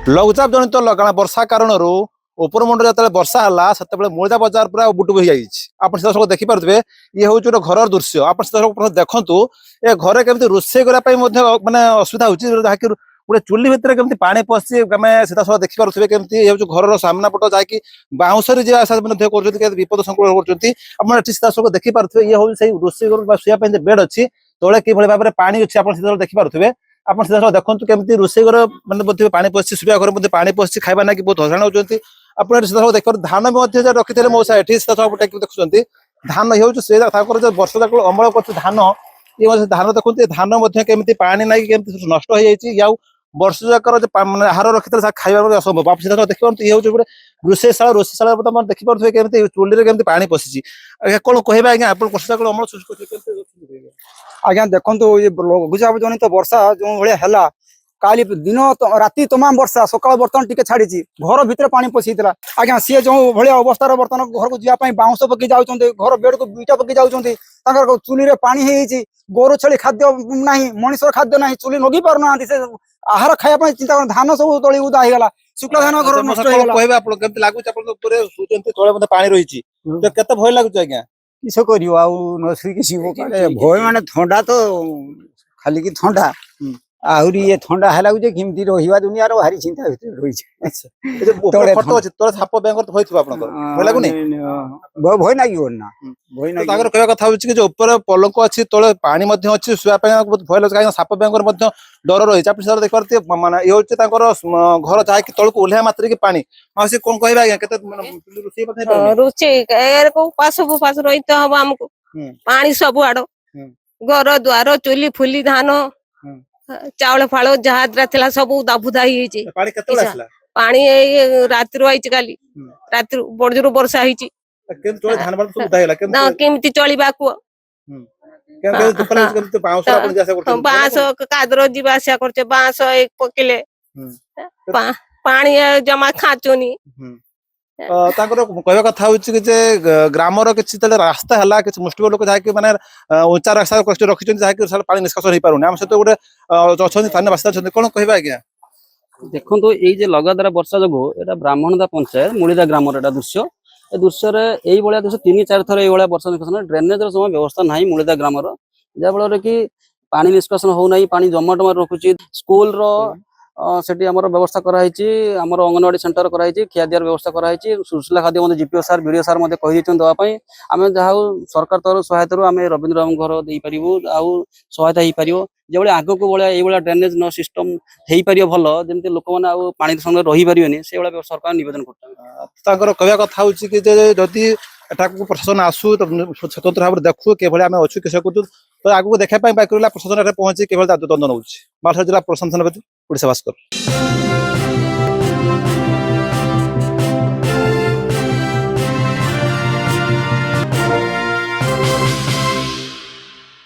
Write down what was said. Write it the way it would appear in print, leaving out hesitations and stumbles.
लघुचाप जनित लगाण वर्षा कारण उपरमुंड जो वर्षा है से मूलदा बजार पूरा बुटुब हो जाए आप सब देखिपे ये हूँ गोटे घर दृश्य आप देखु ए घरे केमी रोषे करने मानने असुविधा हो गोटे चुली भितर केमी पानी पशि आम सीधा सब देखिपे केमी घर सामना पट जहाँकि बाउंसरी कर विपद संकुल कर सीधा सब देखिपे ये हूँ रोषे घर शुआपाई बेड अच्छी तले कि भाव में पानी अच्छी आप सीधा देखिपे आप सीधा सब देखते केमी रोषे घर मैंने पानी पशि शुआ घर पानी पशि खावा ना कि बहुत हजाण होती आप सीधा सब देख धान भी रखी थे मौसा ये सीधा सब देखुं धान ये जो वर्ष जाक अमल कर धान ये धान देखते धान केमी पानी ना कि नष्ट हो जाए वर्ष जाक मैंने आहार रखी थे खावा असंभव आप सीधा देखते ये हूँ गोटे रोषेशाला देखिपे केमी चुली केमी पानी पशि कौन कह आज्ञा आप वर्ष जाक अमल आज्ञा देखो ये लघुचाप जनित वर्षा जो भाया है काली दिन राति तमाम वर्षा सकाल बर्तन टिके छाड़ी घर भितर पानी पशिला आज्ञा सी जो भाया अवस्था बर्तन घर को जावाई बाउंश पकई जाऊँ घर बेड को बीटा पकई जाऊँ चुली रे पानी है गोरु छेली खाद्य ना मनीषर खाद्य ना चुली नगी पार ना आहार खाया चिंता कर धान सब तली उदा होगा शुक्ला धान घर नष्ट पानी रही भय लगुच आज्ञा किस कर भय मान थंडा तो खाली की थंडा आहरी ये थंडा है किमती रहा दुनिया भारी चिंता रही साप बैंक भय लगुनि भय ना कहवा कथा ऊपर पलंक अच्छी तले पानी अच्छी शुआपाई बहुत भय लगे साप बैंक डर रही है देखते मानने ये हूँ घर जहाँकि तल को ओह्ला मात्र की पानी सी कौन कह रही हम आमको पानी सब आड़ घर द्वार चुली फुली धान चावल फाड़ जहाँ सब दाबुदा पानी राति आई काली राति बड़जोर वर्षा केमती चलवा बांस कादर जीवा आसा कर बांस पकेले पानी जमा खाचुनी कहवा कथा ग्रामर किसी रास्ता है कि मुष्टिक लोक जहाँकि मैंने उच्चा रास्ता रखी जहाँकि पानी निष्कासन हो पार आम सहित गोटे अच्छा स्थानीय बासिंदा कौन कह आज्ञा देखो ये लगातार वर्षा जो यहाँ ब्राह्मणदा पंचायत मुड़ीदा ग्राम दृश्य ए दृश्य यही दृश्य 3-4 थर ये वर्षा निष्कासन ड्रेनेज समय व्यवस्था ना मुड़ीदा ग्राम जहाँफल कि पानी निष्कासन होना पानी जमाटमा रखुची स्कूल सेठी आमर व्यवस्था कराई आमर अंगनवाड़ी सेंटर कराई खिया दियार व्यवस्था कराई सुशीला खाद्य जीपीओ सार वीडियो सार कही देवाई आम जहाँ सरकार तरफ सहायता आम रवींद्र राम घर दे पारू आउ सहायता हो पार जो आग को भाया ये ड्रेनेज न सिस्टम हो पार भल जमी लोक मैंने पानी संगे रही पारे से भाया सरकार निवेदन कर कहवा कथा हूँ कि जदि एटाक प्रशासन आसू स्वतंत्र भाव में देखू कि आम अच्छु किस करूँ तो आगे देखापी प्रशासन पहुंची कि द्वंद्व नौ बालेश्वर जिला प्रशासन ओडिशा भास्कर।